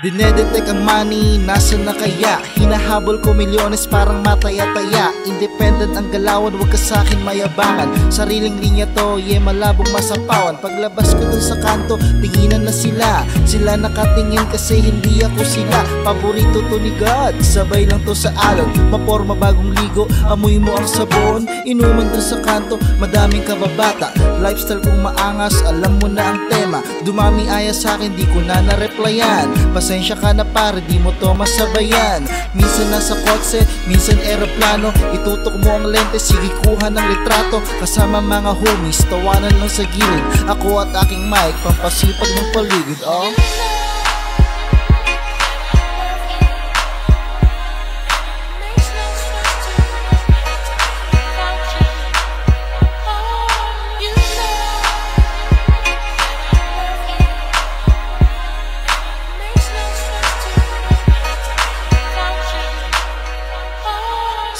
Dinedetect ang money, nasa na kaya? Hinahabol ko milyones parang mataya-taya. Independent ang galawan, wag ka sa'kin mayabangan. Sariling linya to, malabong masapawan. Paglabas ko dun sa kanto, tinginan na sila. Sila nakatingin kasi hindi ako sila. Paborito to ni God, sabay lang to sa alon. Maporma bagong ligo, amoy mo ang sabon. Inuman dun sa kanto, madaming kababata. Lifestyle kong maangas, alam mo na ang tema. Dumami aya sa'kin, di ko na na-replyan. Pasensya ka na pare, di mo to masabayan. Minsan nasa kotse, minsan eroplano. Itutok mo ang lente, sige kuha ng litrato. Kasama mga homies, tawanan lang sa gilid. Ako at aking mic, pampasipag ng paligid.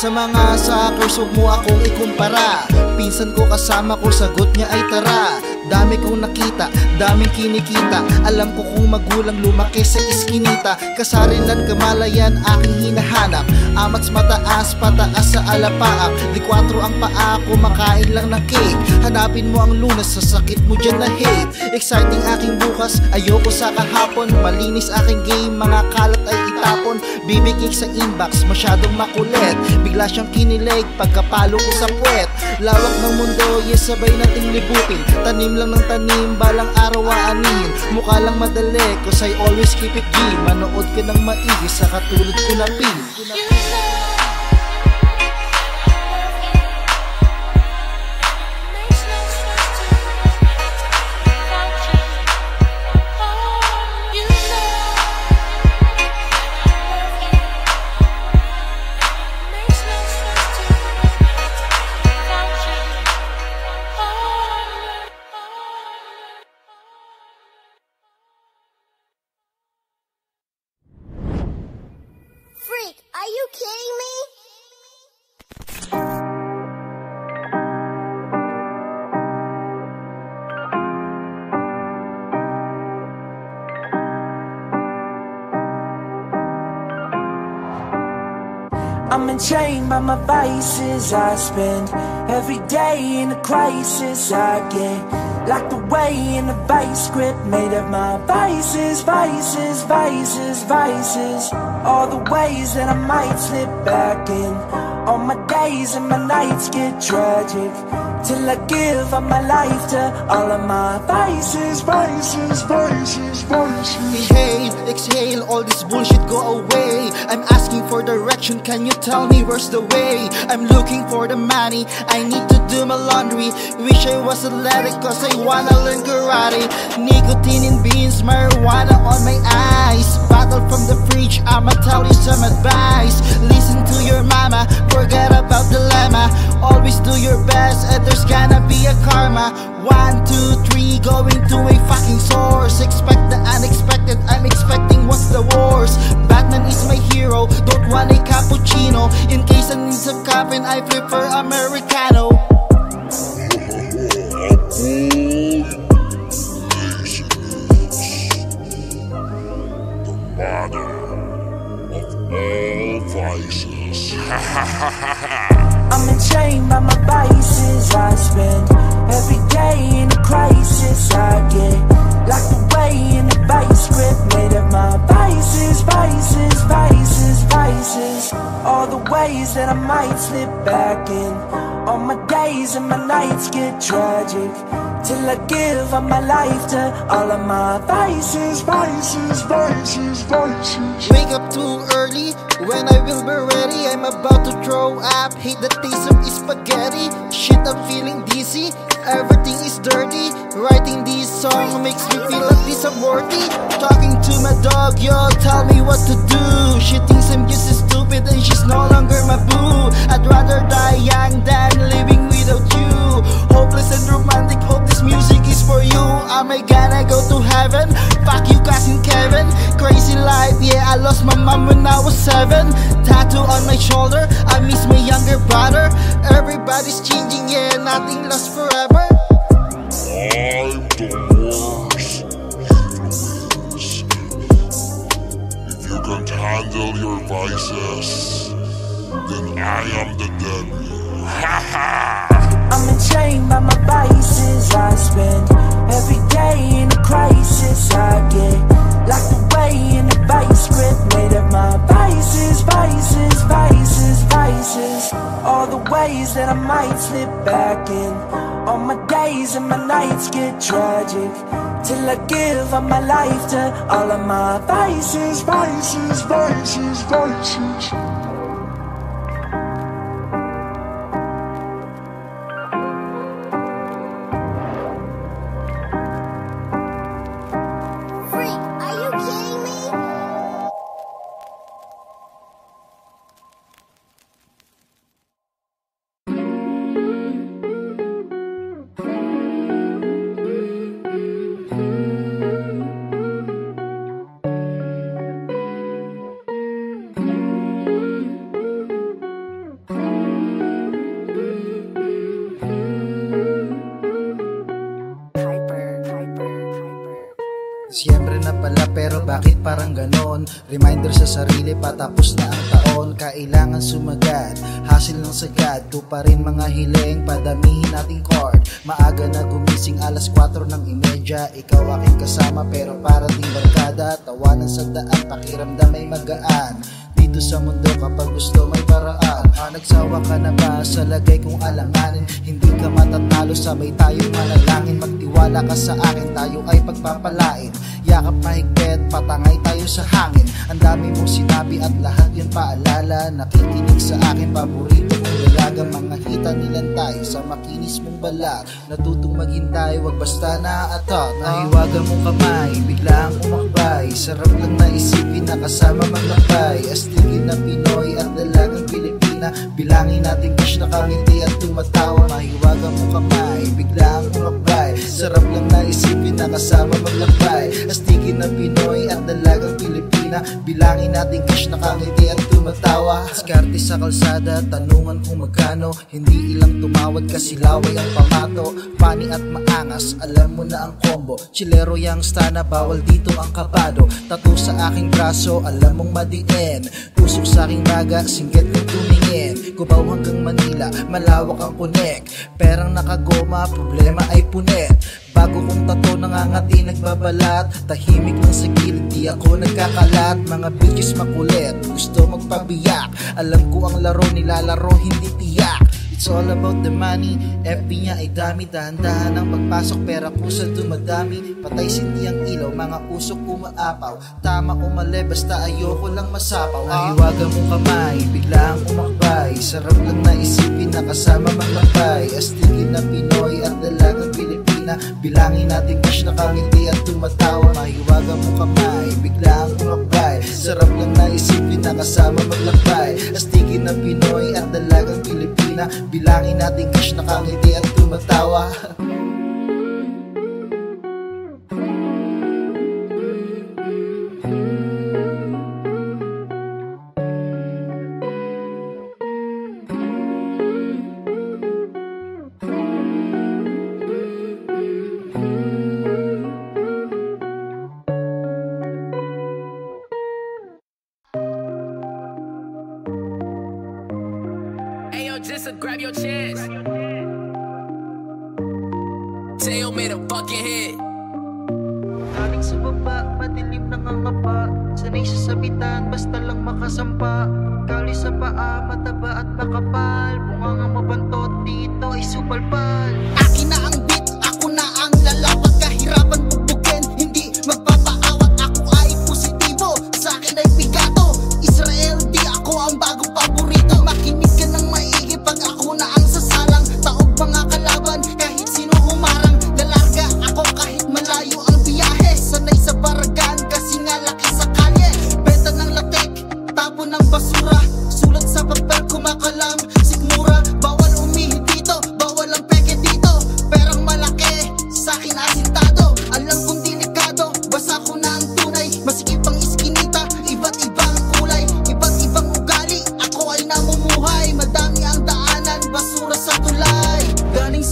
Sa mga suckers, huwag mo akong ikumpara. Pinsan ko kasama ko, sagot niya ay tara. Dami kong nakita, daming kinikita. Alam ko kung magulang lumaki sa iskinita. Kasarilan, kamalayan, aking hinahanap. Amats mataas, pataas sa alapaak. Di 4 ang paa ko, makain lang ng cake. Hanapin mo ang lunas, sa sakit mo dyan na hate. Exciting aking bukas, ayoko sa kahapon. Malinis aking game, mga kalat ay itapon. Bibigay sa inbox, masyadong makulit. Bigla siyang kinilig, pagkapalo ko sa puwet. Lawak ng mundo, sabay nating libutin. Tanim lang ng tanim, balang araw aanihin. Mukha lang madali, cause I always keep it G. Manood ka ng maigi sa katulad ko na pin. Are you kidding me? I'm enchained by my vices. I spend every day in a crisis. I get locked away in a vice grip made of my vices, vices, vices, vices. All the ways that I might slip back in. All my days and my nights get tragic, till I give up my life to all of my vices, vices, vices, vices. Inhale, exhale, all this bullshit go away. I'm asking for direction, can you tell me where's the way? I'm looking for the money, I need to do my laundry. Wish I was athletic cause I wanna learn karate. Nicotine in beans, marijuana on my eyes. Bottle from the fridge, I'ma tell you some advice. Listen to your mama, forget about the lemma. Always do your best and there's gonna be a karma. 1, 2, 3, going to a fucking source. Expect the unexpected, I'm expecting what's the worst. Batman is my hero, don't want a cappuccino. In case I need some caffeine, I prefer Americano. I'm enchained by my vices. I spend every day in a crisis. I get locked away in a vice grip made of my vices, vices, vices, vices. All the ways that I might slip back in. All my days and my nights get tragic, till I give up my life to all of my vices, vices, vices, vices. Wake up too early, when I will be ready. I'm about to throw up, hate the taste of spaghetti. Shit, I'm feeling dizzy, everything is dirty. Writing this song makes me feel like this I'm worthy. Talking to my dog, yo, tell me what to do. She thinks I'm just stupid and she's no longer my boo. I'd rather die young than living without you. Hopeless and romantic, hope this music is for you. Am I gonna go to heaven? Fuck you cousin Kevin. Crazy life, yeah, I lost my mom when I was 7. Tattoo on my shoulder, I miss my younger brother. Everybody's changing, yeah, nothing lasts forever. I'm the worst. I am the devil. I'm enchained by my vices. I spend every day in a crisis. I get locked away in a vice grip made of my vices, vices, vices, vices. All the ways that I might slip back in. All my days and my nights get tragic, till I give up my life to all of my vices, vices, vices, vices. Siyempre na pala pero bakit parang ganon? Reminder sa sarili patapos na ang taon. Kailangan sumagat, hasil ng sagad. Tupa rin mga hiling, padamihin nating chord. Maaga na gumising alas 4 ng imedya. Ikaw aking kasama pero para ding barkada. Tawanan sa daan, pakiramdam ay magaan. Dito sa mundo kapag gusto may paraan. Nagsawa ka na ba sa lagay kong alanganin? Hindi ka matatalo, sabay tayong manalangin. Magtiwala ka sa akin, tayo ay pagpapalain. Yakap mahigpit, patangay tayo sa hangin. Ang dami mong sinabi at lahat yun paalala. Nakikinig sa akin, paborito mong dalaga. Mga hita nilan tayo sa makinis mong balat. Natutong maghintay, wag basta naaatot. Nahiwagan mong kamay, biglang umakbay. Sarap lang naisipin na kasama maglakbay. Astigin na Pinoy at dalagang Pilipina. Bilangin natin cash na kamiti at tumatawa. Mahiwagan mong kamay, biglang umakbay. Sarap lang naisipin na kasama maglakbay. Astigin na Pinoy at dalagang Pilipina. Bilangin natin cash na kamiti at tumatawa. Diskarte sa kalsada, tanungan kung magkano. Hindi ilang tumawad kasi laway ang pamato. Pani at maangas, alam mo na ang combo. Chilero yang stana, bawal dito ang kabado. Tattoo sa aking braso, alam mong madiin. Usok sa aking baga, singgit kong tumingin. Cubao hanggang Manila, malawak ang connect. Perang nakagoma, problema ay punet. Bago kong tato, nangangati, nagbabalat. Tahimik lang sa gilid, di ako nagkakalat. Mga bitches makulit, gusto magpabiyak. Alam ko ang laro, nilalaro, hindi tiyak. It's all about the money, FB niya ay dami. Dahan-dahan ang pagpasok, pera kusal dumadami. Patay sindi ang ilaw, mga usok umaapaw. Tama o mali, basta ayoko lang masapaw. Nahiwagan mong kamay, biglang umakbay. Sarap lang naisipin na kasama maglakbay. Astigin na Pinoy at dalagang Pilipina. Bilangin natin cash na kamiti at tumatawa. Mahiwagan mong kamay, biglang umakbay. Sarap lang naisipin na kasama maglakbay. Astigin na Pinoy at dalagang Pilipina. Bilangin natin cash na kamiti at tumatawa. Just grab your chance. Teo made a fucking hit. Galing sa baba, madilim nangangapa. Sanay sa sabitan, basta lang makasampa. Kali sa paa, mataba at makapal. Bungangang mabantot, dito ay supalpal. Akin na ang beat, ako na ang lalapag. Kahirapan bubugin, hindi magpapaawat. Ako ay positibo, sa akin ay bigato. Israel, di ako ang bagong paborito. Makinig ka ng maigi pag ako na ang sasalang. Taog mga kalaban, kahit sino humarang. Lalarga ako kahit malayo ang biyahe. Sanay sa baragan, kasi nga laki sa kalye. Benta ng latek, tapon ng basura. Sulat sa papel, kumakalam, sikmura. Bawal umihi dito, bawal ang peke dito.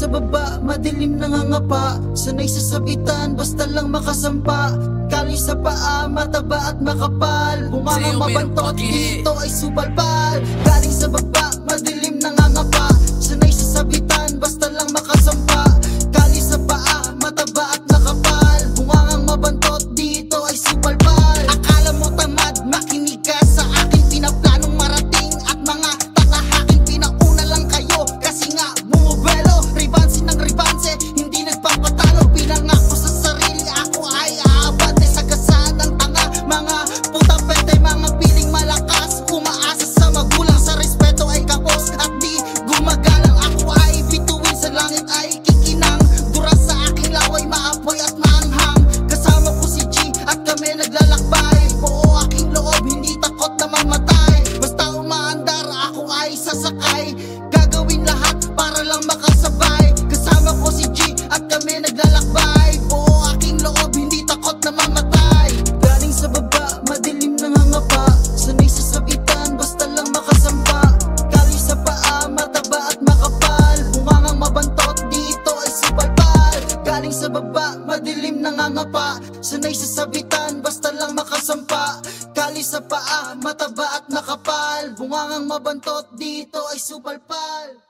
sa baba, madilim nangangapa. Sanay sa sabitan, basta lang makasampa. Kali sa paa, mataba at makapal. Bungangang mabantot, dito ay supalpal. Galing sa baba, madilim nangangapa. Sanay sa sabitan, basta lang makasampa. Kali sa paa, mataba at nakapal. Bungangang mabantot, dito ay supalpal. Akala mo tamad, makinig ka sa akin. Pinaplanong marating at mga tatahakin. Pinauna lang kayo, kasi nga bumubelo. Ribansi ng ribansi, hindi nagpapatalo. Pinangako sa sarili, ako ay aabad. Ay sagasaan ng tanga, mga putang pete, mga piling malakas. Umaasa sa magulang, sa respeto ay kapos at di gumagalang. Ako ay bituin sa langit, ay kikinang. Dura sa aking laway, maapoy at maanghang. Kasama ko si G at kami naglalakbay. Buo aking loob, hindi takot na mamatay. Basta umaandar, ako ay sasakay. Gagawin lahat para lang makasabay. Kasama ko si G at kami naglalakbay. Buo aking loob, hindi takot na mamatay. Galing sa baba, madilim nangangapa. Sanay sa sabitan, basta lang makasampa. Kali sa paa, mataba at makapal. Bungangang mabantot, dito ay supalpal. Galing sa baba, madilim nangangapa. Sanay sa sabitan, basta lang makasampa. Kali sa paa, mataba at nakapal. Bungangang mabantot, dito ay supalpal.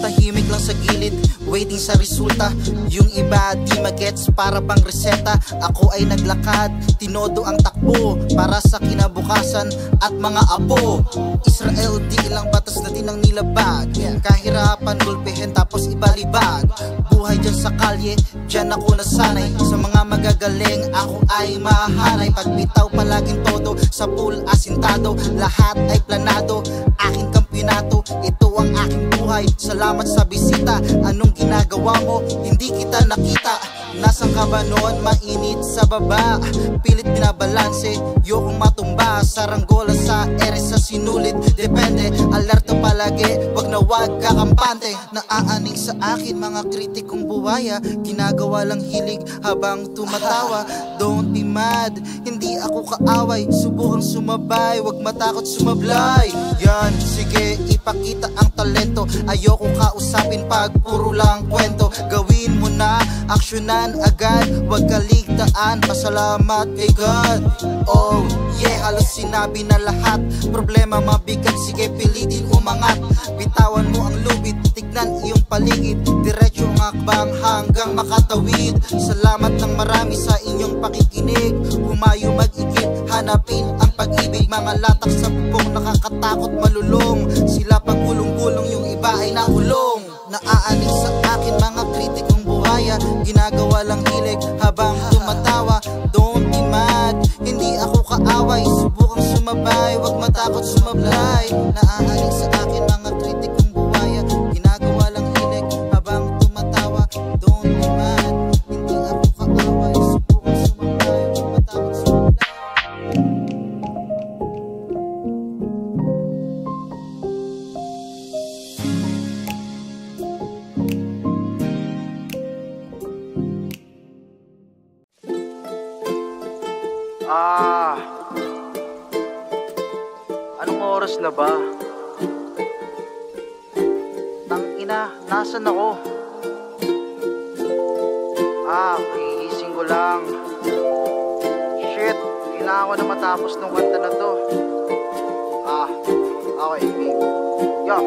Tahimik lang sa gilid, waiting sa resulta. Yung iba di magets para bang reseta. Ako ay naglakad, tinodo ang takbo para sa kinabukasan at mga apo. Israel, di ilang batas na din ang nilabag. Kahirapan, gulpihin tapos ibalibag. Buhay dyan sa kalye, dyan ako nasanay. Sa mga magagaling, ako ay mahanay. Pagbitaw palaging todo, sa pool asintado. Lahat ay planado, aking kampyonato. Ito ang aking buhay, salamat sa bisita. Anong ginagawa mo? Hindi kita nakita. Nasaan ka ba noon? Mainit sa baba, pilit binabalanse, yokong matumba. Saranggola sa ere sa sinulit, depende, alerto palagi, wag na wag kakampante. Naaaning sa akin mga kritikong buhaya, ginagawa lang hilig habang tumatawa. Don't be mad, hindi ako kaaway, subukang sumabay, wag matakot sumablay. Yan, sige, ipakita ang talento. Ayoko kausapin pag puro lang kwento. Gawin mo na, aksyonan agad, wag kaligtaan, pasalamat kay God. Oh yeah, halos sinabi na lahat. Problema mabigat, sige pilitin umangat. Bitawan mo ang lubid, tignan iyong paligid. Diretso ang akbang hanggang makatawid. Salamat ng marami sa inyong pakikinig. Humayo mag-ikip, hanapin ang pag-ibig. Mga latak sa bubong, nakakatakot malulong. Sila pagulong-gulong, yung iba ay nakulong. Naaaning sa akin mga kritikong buhaya, ginagawa lang hilig habang tumatawa. Don't be mad, hindi ako kaaway, subukang sumabay, wag matakot sumablay. Naaaning sa akin mga kritikong buhaya, ginagawa lang hilig habang tumatawa. Don't be mad, hindi ako kaaway, subukang sumabay, wag matakot sumablay. Anong oras na ba? Tangina, nasan ako? Kagigising ko lang. Shit, kailangan ko na matapos ng kanta na to. Okay, yo.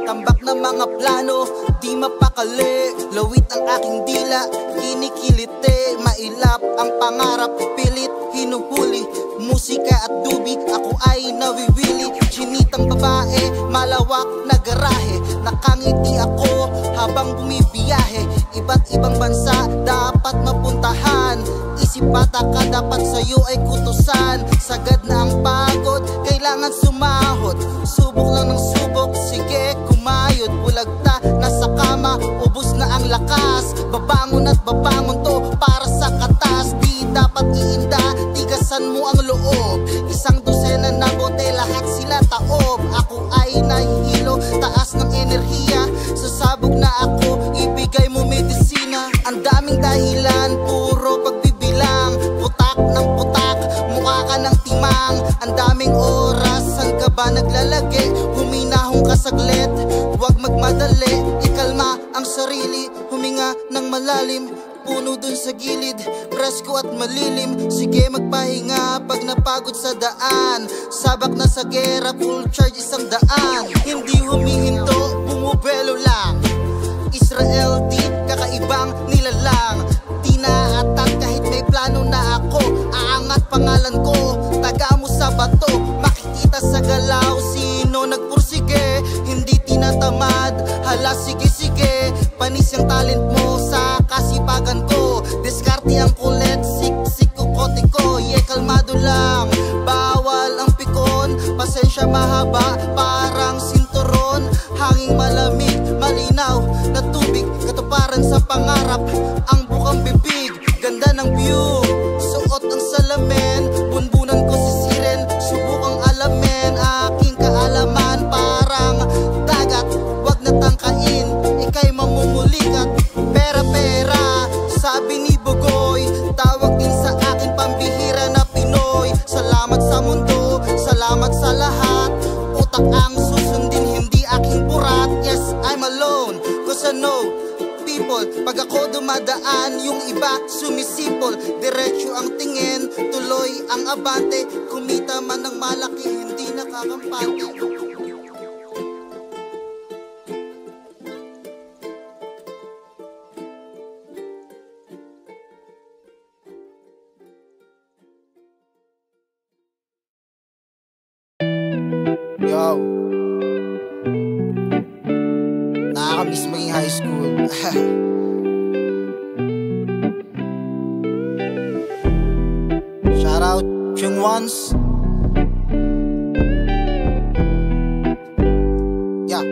Tambak na mga plano, di mapakali. Lawit ang aking dila, kinikiliti. Mailap ang pangarap, pilit hinuhuli. Musika at tubig, ako ay nawiwili. Chinitang babae, malawak na garahe. Nakangiti ako habang bumibiyahe. Iba't ibang bansa dapat mapuntahan. Isip bata ka, dapat sa'yo ay kutusan. Sagad na ang pagod, kailangan sumahod. Subok lang ng subok, sige kumayod. Bulagta, nasa kama, ubos na ang lakas. Babangon at babangon to para sa katas. Di dapat iinda, tigas buksan mo ang loob. Isang dosena na bote, lahat sila taob. Ako ay nahihilo, taas ng enerhiya. Sasabog na ako, ibigay mo medisina. Ang daming dahilan, puro pagbibilang. Putak ng putak, mukha ka ng timang. Ang daming oras, saan ka ba naglalagi? Huminahong ka saglit, huwag magmadali. Ikalma ang sarili, huminga ng malalim. Puno dun sa gilid, presko at malilim. Sige magpahinga pag napagod sa daan. Sabak na sa gera, full charge 100. Hindi humihinto, bumubelo lang. Israel deep, kakaibang nilalang. Di naatat kahit may plano na ako. Aangat pangalan ko, taga mo sa bato. Makikita sa galaw, sino nagpursige. Hindi tinatamad, hala sige sige. Panis yung talent mo sa kasipagan ko. Diskarte ang kulit, siksik ko kote ko. Yeah, kalmado lang, bawal ang pikon. Pasensya mahaba, parang sinturon. Hanging malamig, malinaw na tubig. Katuparan sa pangarap, ang bukang bibig. Ganda ng view, suot ang salamin. Bunbunan ko si siren, subukang alamin. Aking kaalaman, parang dagat, wag na tangkain. Ika'y mamumulikat, pera-pera. Sabi ni Bugoy, tawag din sa akin pambihira na Pinoy. Salamat sa mundo, salamat sa lahat. Utak ang susundin, hindi aking purat. Yes, I'm alone, cause I know people. Pag ako dumadaan, yung iba sumisipol. Diretso ang tingin, tuloy ang abante. Kumita man ng malaki, hindi nakakampante. Yo, nakakamiss maging high school. Shout out Chung Ones. Yeah.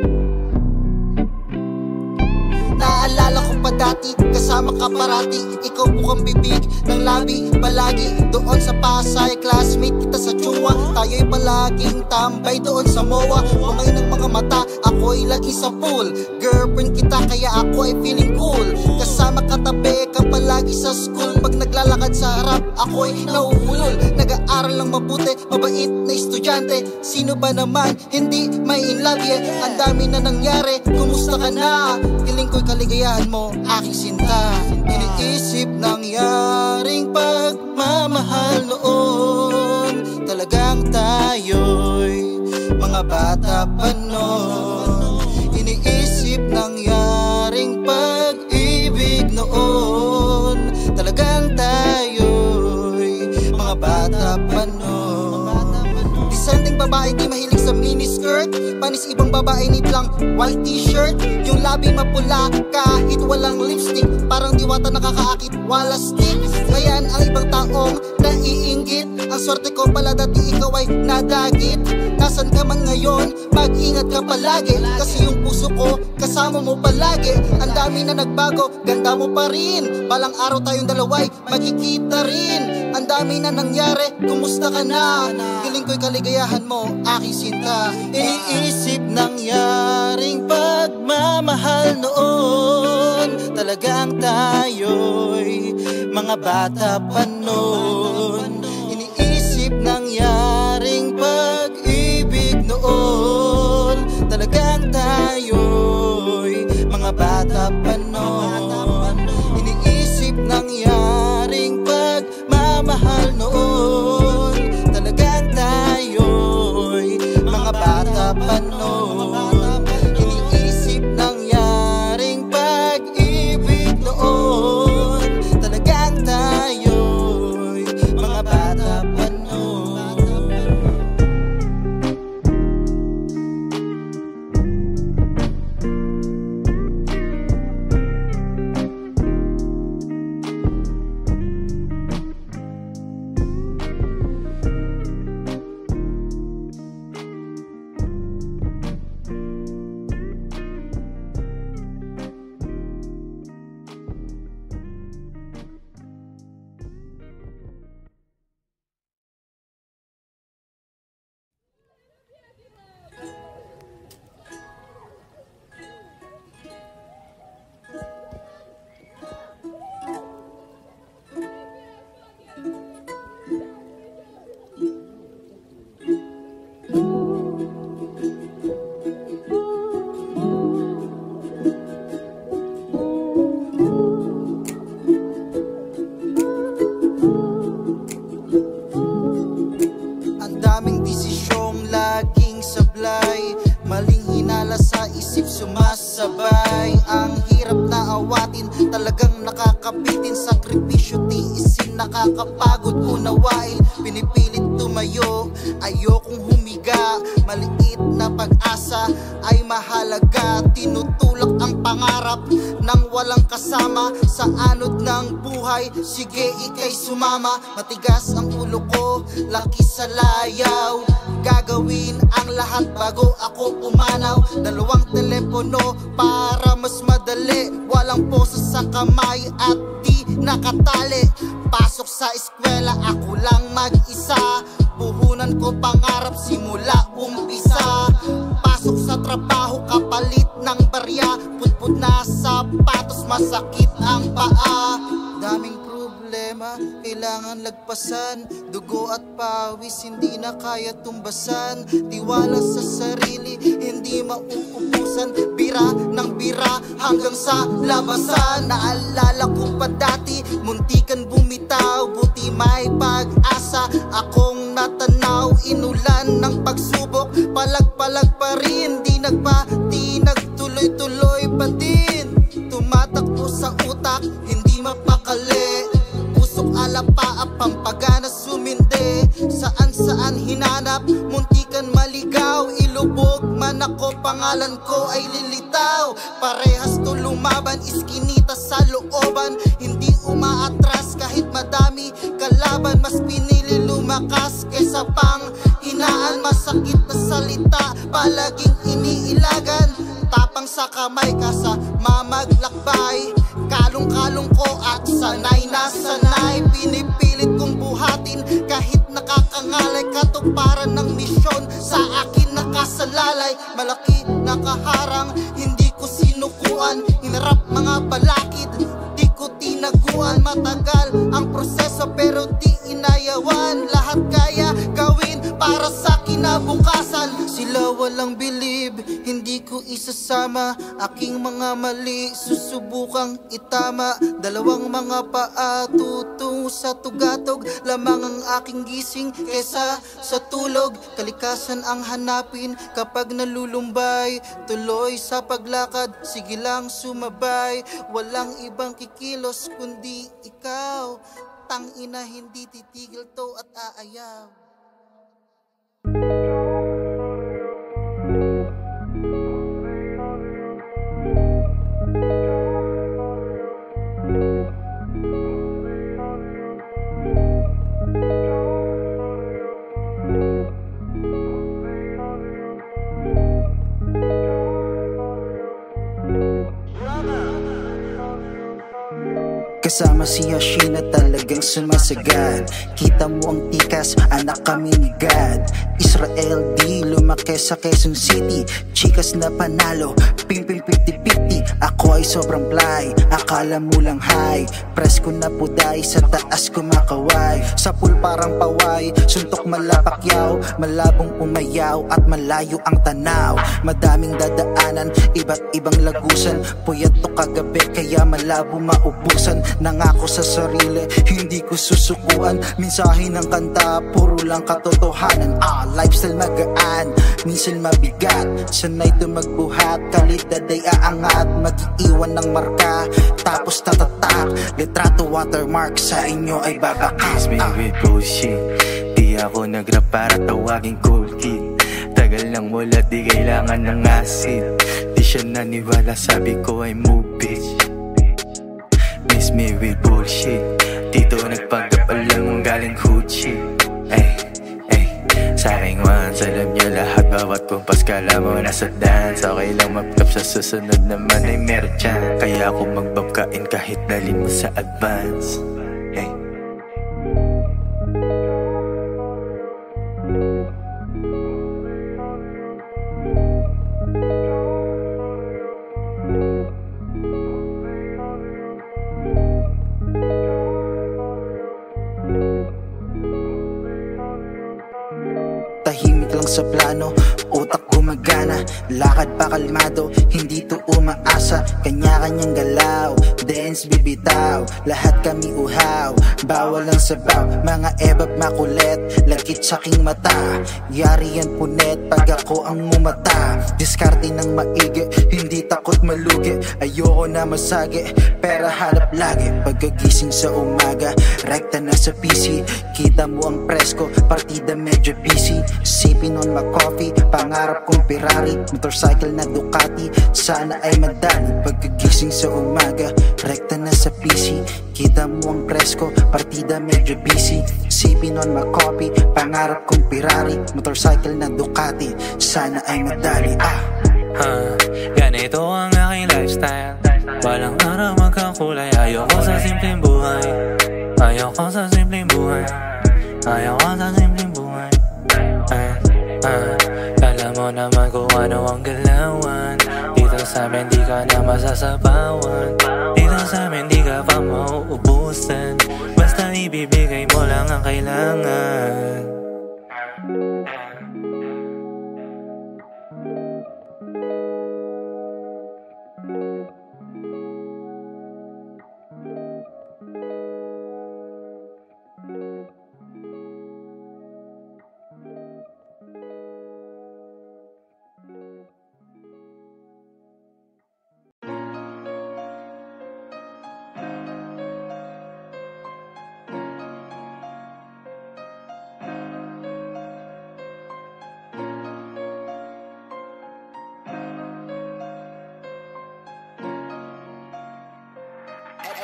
Naalala ko pa dati, kasama ka parati. Ikaw bukang bibig ng labi palagi. Doon sa Pasay, classmate kita sa Chua. Tayo'y palaging tambay doon sa MOA. Bangay ng mga mata, ako'y lagi sa pool. Girlfriend kita kaya ako ay feeling cool. Kasama katabi ka palagi sa school. Pag naglalakad sa harap, ako'y nauulol. Nag-aaral lang mabuti, mabait na estudyante. Sino ba naman hindi may in love yeah? Ang dami na nangyari, kumusta ka na? Piling ko'y kaligayahan mo, aking sinta. Iniisip nangyaring pagmamahal noon. Talagang tayo'y mga bata pa noon. Iniisip nangyaring pag-ibig noon. Talagang tayo'y mga bata pa noon. Dissenting babae di mahilig sa miniskirt. Panis ibang babae need lang white t-shirt. Yung labi mapula kahit walang lipstick. Parang diwata nakakaakit, wala stick. Ngayon ang ibang taong naiinggit. Ang swerte ko pala dati ikaw ay nadagit. Nasaan ka man ngayon, mag-ingat ka palagi. Kasi yung puso ko, kasama mo palagi. Ang dami na nagbago, ganda mo pa rin. Balang araw tayong dalaway, magkikita rin. Ang dami na nangyari, kumusta ka na? Piling ko'y kaligayahan mo, aking sinta. Iniisip nangyaring pagmamahal noon. Talagang tayo'y mga bata pa noon. Iniisip nangyaring pag-ibig noon. Talagang tayo'y mga bata pa noon. Iniisip nangyaring pagmamahal noon. Talagang tayo'y mga bata pa noon. Iniisip nangyaring pag-ibig noon. Talagang tayo'y mga sumasabay. Ang hirap na awatin, talagang nakakabitin. Sakripisyo, tiisin, nakakapagod unawain. Pinipilit tumayo, ayokong humiga. Maliit na pag-asa ay mahalaga. Tinutulak ang pangarap nang walang kasama sa anod ng buhay. Sige, ikay sumama. Matigas ang ulo ko, laki sa layaw. Gagawin ang lahat bago ako pumanaw. Dalawang telepono para mas madali. Walang posa sa kamay at di nakatali. Pasok sa eskwela, ako lang mag-isa. Puhunan ko pangarap simula umpisa. Pasok sa trabaho, kapalit ng barya. Putput na sapatos, masakit ang paa. Daming problema, kailangan lagpasan. Dugo at pawis, hindi na kaya tumbasan. Tiwala sa sarili, hindi mauubusan. Bira ng bira hanggang sa labasan. Naalala ko pa dati, muntikan bumitaw. Buti may pag-asa akong natanaw. Inulan ng pagsubok, palag-palag pa rin. Di nagtuloy-tuloy pa din. Tumatakbo sa utak, hindi mapakali. Pusok alapa, pampagana sumindi. Saan-saan hinanap, muntikan maligaw. Ilubog man ako, pangalan ko ay lilitaw. Parehas to lumaban, iskinita sa looban. Hindi umaatras kahit madami kalaban. Mas pinili lumakas kesa pang hinaan. Masakit na salita, palaging iniilagan. Tapang sa kamay kasa mamaglakbay. Kalong-kalong ko at sanay na sanay. Pinipilit kong buhatin kahit nakakangalay. Katuparan ng misyon sa akin nakasalalay. Malaki nakaharang, hindi ko sinukuan. Hinarap mga balakid, di ko tinaguan. Matagal ang proseso pero di inayawan. Lahat kaya gawin para sa kinabukasan. Sila walang bilib, hindi ko isasama. Aking mga mali, susubukang itama. Dalawang mga paa, tutungo sa tugatog. Lamang ang aking gising kesa sa tulog. Kalikasan ang hanapin kapag nalulumbay. Tuloy sa paglakad, sige lang sumabay. Walang ibang kikilos kundi ikaw. Tangina, hindi titigil to at aayaw. Kasama si Yoshina talagang sumasagad. Kita mo ang tikas, anak kami ni God. Israel D, lumaki sa Quezon City. Chikas na panalo, pimpin 50-50. Ako ay sobrang fly, akala mo lang high. Presko na puday, sa taas kumakaway. Sa pool parang paway, suntok malapakyaw. Malabong umayaw at malayo ang tanaw. Madaming dadaanan, iba't ibang lagusan. Puyat to kagabi, kaya malabo maubusan. Nangako sa sarili, hindi ko susukuan. Mensahe ng kanta, puro lang katotohanan. Lifestyle magaan, minsan mabigat. Sanay to magbuhat, kalidad ay aangat. Mag-iiwan ng marka, tapos tatatak. Litrato watermark, sa inyo ay babakas. Me with bullshit, di ako nag-rap para tawagin cool kid. Tagal lang wala, di kailangan ng acid. Di siya naniwala, sabi ko ay move bitch. Miss me with bullshit, dito nagpagdapal lang mong galing Gucci. Sa aking once, alam niyo lahat, bawat kumpas kala mo nasa dance. Okay lang mag-top, sa susunod naman ay meron dyan. Kaya ako magbabkain kahit dalin mo sa advance. Tahimik lang sa plano, utak gumagana. Lakad pa kalmado, hindi to umaasa. Kanya-kanyang galaw, dance bibitaw. Lahat kami uhaw, bawal ang sabaw. Mga ebab makulit, lagkit sa aking mata. Yari yan punet pag ako ang mumata. Diskarte ng maigi, hindi takot malugi. Ayoko na masagi, pera hanap lagi. Pagkagising sa umaga, rekta na sa PC. Kita mo ang presko, partida medyo busy. Sipping on my coffee, pangarap kong Ferrari. Motorcycle na Ducati, sana ay madali. Pagkagising sa umaga, rekta na sa PC. Kita mo ang presko, partida medyo busy. Sipping on my coffee, pangarap kong Ferrari. Motorcycle na Ducati, sana ay madali. Ganito ang aking lifestyle, walang araw magkakulay. Ayoko sa simpleng buhay, ayoko sa simpleng buhay, ayoko sa simpleng buhay. Alam mo naman kung ano ang galawan. Dito sa amin di ka na masasabawan. Dito sa amin di ka pa mauubusan. Basta ibibigay mo lang ang kailangan.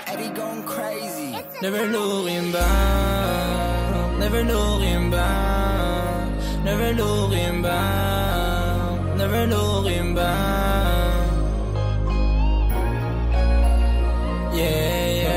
Eddie going crazy. Never looking back, never looking back, never looking back, never looking back. Yeah.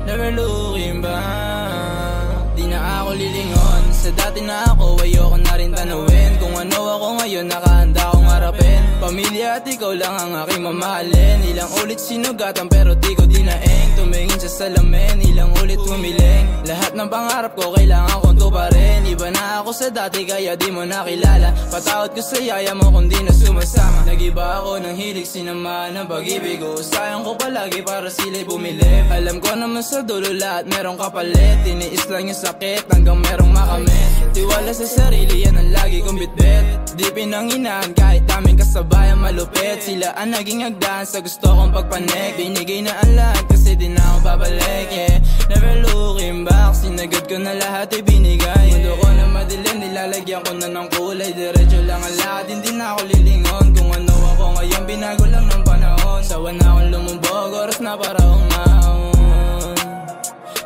Never looking back. Di na ako lilingon, sa dati na ako, ayoko na rin tanawin. Kung ano ako ngayon, nakahanda akong harapin. Pamilya at ikaw lang ang aking mamahalin. Ilang ulit sinugatan pero di ko dinaing. Tumingin sa salamin, ilang ulit humiling. Lahat ng pangarap ko kailangan kong tuparin. Iba na ako sa dati kaya di mo nakilala. Patawad ko sa yaya mo kung di na sumasama. Nag-iba ako ng hilig, sinamahan ng pag-ibig ko. Sayang ko palagi para sila'y bumili. Alam ko naman sa dulo lahat merong kapalit. Tiniis lang yung sakit hanggang merong makamit. Tiwala sa sarili yan ang lagi kong bitbit. Di pinanghinaan kahit daming kasabayan malupit. Sila ang naging hagdan sa gusto kong pagpanik. Binigay na ang lahat kasi di na ako babalik, yeah. Never looking back, sinagad ko na lahat ibinigay. Mundo ko na madilim, nilalagyan ko na ng kulay. Diretso lang ang lahat, hindi na ako lilingon. Kung ano ako ngayon, binago lang ng panahon. Sawa na akong lumumbog, oras na para umahon.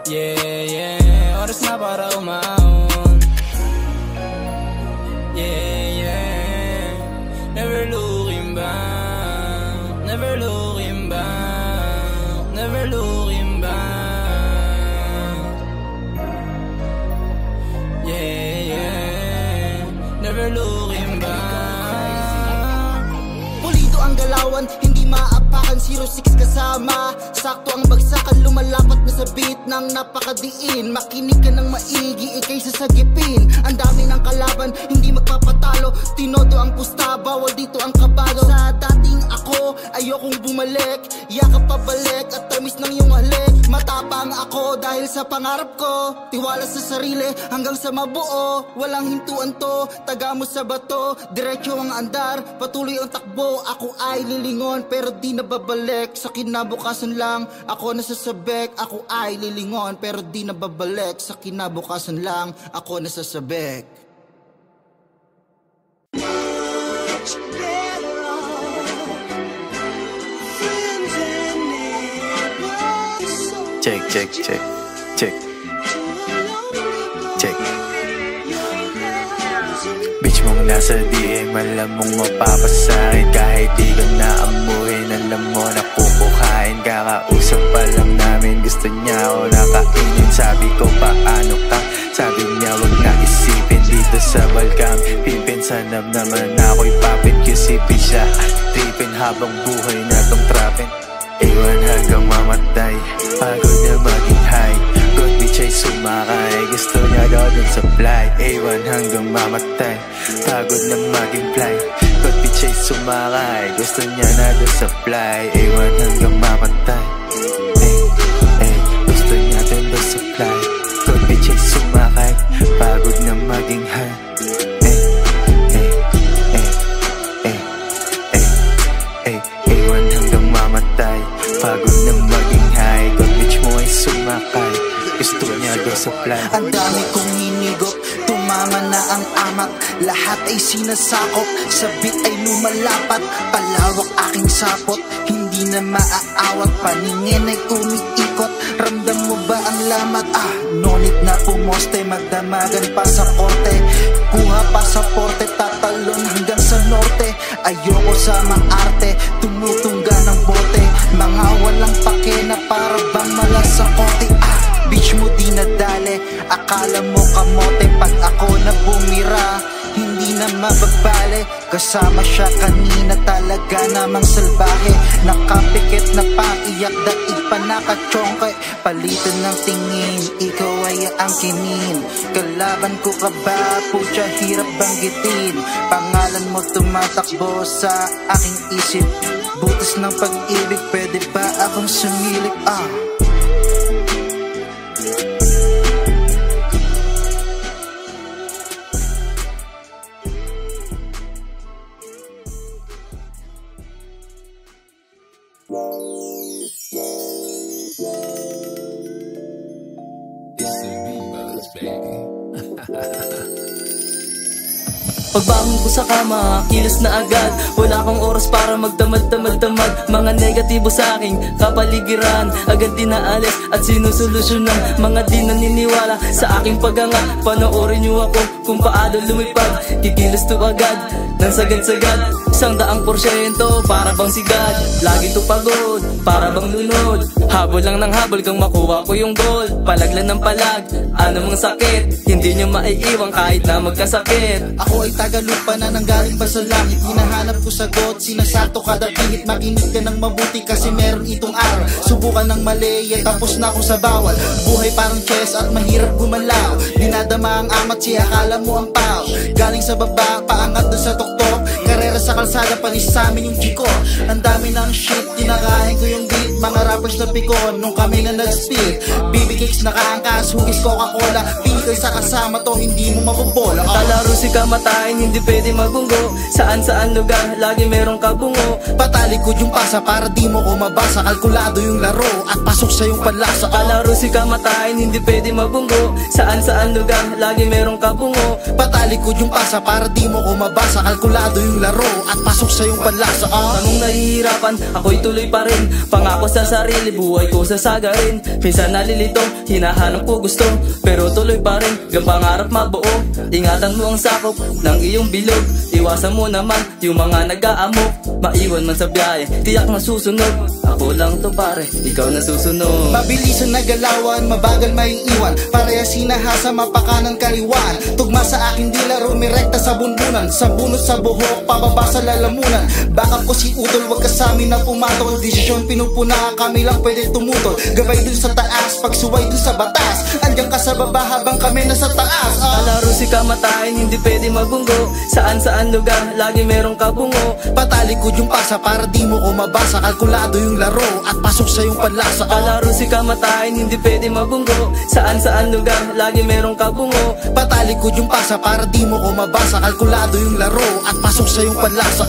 Yeah, oras na para umahon. Yeah, never looking back, never looking back, never looking back. Yeah, never looking back. Pulido ang galawan, hindi maapakan, 06 kasama. Sakto ang bagsakan, lumalapat na sa beat ng napakadiin. Makinig ka ng maigi, ikay sasagipin. Ang dami ng kalaban, hindi magpapatalo. Tinodo ang pusta, bawal dito ang kabalo. Sa dating ako, ayokong bumalik. Yakap pabalik at tamis ng iyong halik. Matapang ako dahil sa pangarap ko. Tiwala sa sarili hanggang sa mabuo. Walang hintuan to, taga mo sa bato. Diretso ang andar, patuloy ang takbo. Ako ay lilingon pero di na babalik. Sa kinabukasan lang ako nasasabik. Ako ay lilingon pero di na babalik. Sa kinabukasan lang ako nasasabik. Check, check, check, check, check. Bitch mong nasa DM, alam mong mapapasahin. Kahit di ko naamuhin, alam mo na kukuhain. Kakausap pa lang namin, gusto niya ako nakainin. Sabi ko paano ka, sabi niya wag na isipin. Dito sa balkang pimpin, sanam naman ako'y papin. Kisipin siya, tripin habang buhay na tong trapin. Iwan hanggang mamatay, pagod na maging high. Good bitch ay sumakay, gusto niya ako dun sa fly, A1 hanggang mamatay. Pagod na maging fly, pag bitchay sumakay, gusto niya na dun sa fly, A1 hanggang mamatay. Gusto niya dun sa fly, pag bitchay sumakay, pagod na maging high. A1 hanggang mamatay, pagod na maging high. Pag bitch mo ay sumakay, gusto niya doon sa fly. Ang dami kong hinigop, tumama na ang amak. Lahat ay sinasakop, sa beat ay lumalapat. Palawak aking sapot, hindi na maaawat. Paningin ay umiikot, ramdam mo ba ang lamat? No need na pumoste, magdamagan pa sa korte. Kuha pasaporte, tatalon hanggang sa norte. Ayoko sa maarte, tumutungga ng bote. Mga walang pakena, para bang malasakote. Bitch mo di nadali, akala mo kamote. Pag ako na bumira, hindi na mabagbale. Kasama siya kanina, talaga namang salbahe. Nakapikit na pang-iyak, daig pa nakachongke. Palitan ng tingin, ikaw ay ang kinin. Kalaban ko ka ba, putya hirap banggitin. Pangalan mo tumatakbo sa aking isip. Butas ng pag-ibig, pwede ba akong sumilip? Pagbangon ko sa kama, kilos na agad. Wala akong oras para magtamad-tamad-tamad. Mga negatibo sa aking kapaligiran, agad dinaalis at sinusolusyonan. Mga di naniniwala sa aking paganga, panoorin niyo ako kung paano lumipad. Kikilos to agad, nang sagad-sagad. 100% para bang sigad. Lagi to pagod, para bang lunod. Habol lang ng habol kang makuha ko yung goal. Palag lang ng palag, ano mang sakit, hindi nyo maiiwan kahit na magkasakit. Ako ay tagalupa na nanggaling pa sa langit. Hinahanap ko sagot, sinasato kada pingit. Makinig ka ng mabuti kasi meron itong araw. Subukan ng mali, tapos na ako sa bawal. Buhay parang chess at mahirap gumalaw. Dinadama ang amat, siya akala mo ang pao. Galing sa baba, paangat doon sa tuktok. Karera sa kalsada, panis sa amin yung chiko. Ang dami ng shit, tinakahin ko yung beat. Mga rappers na pikon, nung kami na nag-spit. BB Cakes nakaangkas, hugis Coca-Cola. Pili sa kasama to, hindi mo mabubola. Kalaro si kamatayin, hindi pwede magunggo. Saan-saan lugar, lagi merong kabungo. Patalikod yung pasa para di mo ko mabasa. Kalkulado yung laro at pasok sa yung panlasa. Kalaro si kamatayin, hindi pwede magunggo. Saan-saan lugar, lagi merong kabungo. Patalikod yung pasa para di mo ko mabasa. Kalkulado yung laro at pasok sa yung panlasa. Tanong nahihirapan, ako'y tuloy pa rin. Pangako sa sarili, buhay ko sasagarin. Minsan nalilito, hinahanap ko gusto, pero tuloy pa rin, yung pangarap mabuo. Ingatan mo ang sakop ng iyong bilog. Iwasan mo naman yung mga nag-aamok. Maiwan man sa biyahe, tiyak na susunod. Ako lang to pare, ikaw na susunod. Mabilisan na galawan, mabagal maiiwan. Parehas sinahasa, mapakanan kaliwan. Tugma sa aking dila, rumirekta sa bunbunan. Sa bunot sa buhok, pababa sa lalamunan. Baka ko si Utol, wag ka sa amin na pumatol. Desisyon pinupuna, kami lang pwede tumutol. Gabay dun sa taas, pagsuway dun sa batas. Andiyan ka sa baba habang kami nasa taas. Kalaro si kamatayin, hindi pwede magunggo. Saan-saan lugar, lagi merong kabungo. Patalikod yung pasa para di mo ko mabasa. Kalkulado yung laro at pasok sa yung panlasa. Kalaro si kamatayin, hindi pwede magunggo. Saan-saan lugar, lagi merong kabungo. Patalikod yung pasa para di mo ko mabasa. Kalkulado yung laro at pasok sa yung panlasa.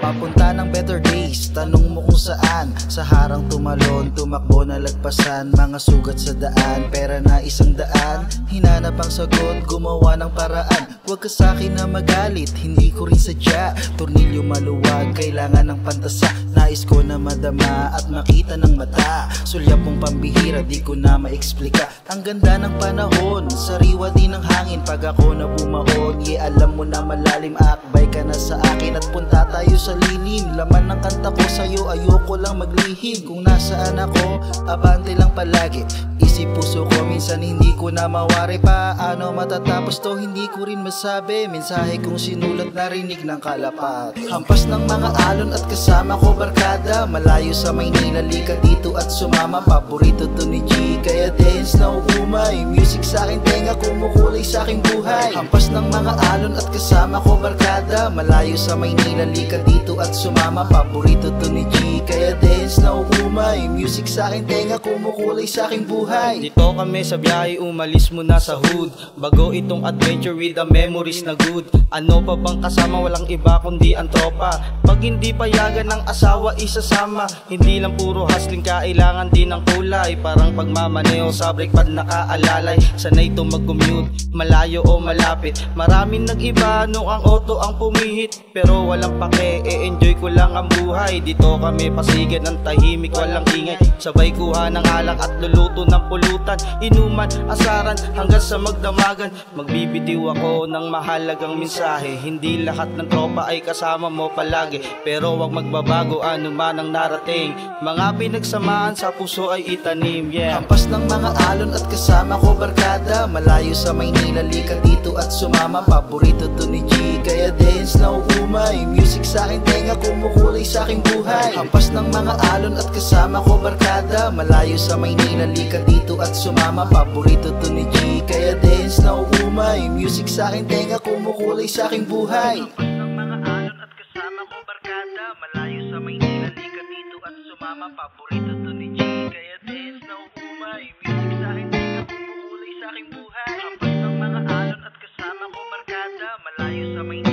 Papunta ng better days, tanong mo kung saan sa harang tumalon, tumakbo na lagpasan, mga sugat sa daan, pera na 100. Hinanap ang sagot, gumawa ng paraan. Huwag ka sa'kin na magalit, hindi ko rin sadya. Tornilyo maluwag, kailangan ng pantasa. Nais ko na madama at makita ng mata. Sulyap mong pambihira, di ko na maexplika. Ang ganda ng panahon, sariwa din ng hangin. Pag ako na bumaon, alam mo na malalim. Akbay ka na sa akin at punta tayo sa lilim. Laman ng kanta ko sa'yo, ayoko lang maglihim. Kung nasaan ako, abante lang palagi. Isip puso ko, minsan hindi ko na mawari. Paano matatapos to, hindi ko rin masabi. Mensahe kong sinulat, narinig ng kalapat. Hampas ng mga alon at kasama ko barkada. Malayo sa Maynila, lika dito at sumama. Paborito to ni G, kaya dance na umay. Music sa'kin, tenga kumukulay sa'king buhay. Hampas ng mga alon at kasama ko barkada. Malayo sa Maynila, lika dito at sumama. Paborito to ni G, kaya dance na umay. Music sa'kin, tenga kumukulay sa'king buhay. Dito kami sa biyahe, umalis muna sa hood. Bago itong adventure with the memories na good. Ano pa bang kasama, walang iba kundi ang tropa. Pag hindi payagan ng asawa, isasama. Hindi lang puro hustling, kailangan din ng kulay. Parang pagmamaneo sa brake pad nakaalalay. Sanay to mag-commute, malayo o malapit. Maraming nag-iba nung ang auto ang pumihit. Pero walang pake, enjoy ko lang ang buhay. Dito kami pasigan ng tahimik, walang ingay. Sabay kuha ng alak at luluto ng pulutan. Inuman, asaran, hanggang sa magdamagan. Magbibitiw ako ng mahalagang mensahe. Hindi lahat ng tropa ay kasama mo palagi. Pero wag magbabago ano man ang narating. Mga pinagsamaan sa puso ay itanim, yeah. Hampas ng mga alon at kasama ko barkada. Malayo sa Maynila, lika dito at sumama. Paborito to ni G, kaya dance na umay. Music sa'kin, tenga kumukulay sa'king buhay. Hampas ng mga alon at kasama ko barkada. Malayo sa Maynila, lika dito at sumama. Paborito to ni G, kaya dance na umay. Music sa'kin, tenga kumukulay sa'king buhay. Hampas ng mga alon at kasama ko barkada. Malayo sa Maynila, lika dito at sumama. Paborito to ni G, kaya dance na umay. Music sa'kin, tenga kumukulay sa'king buhay. Hampas ng mga alon at kasama ko barkada. Malayo sa Maynila.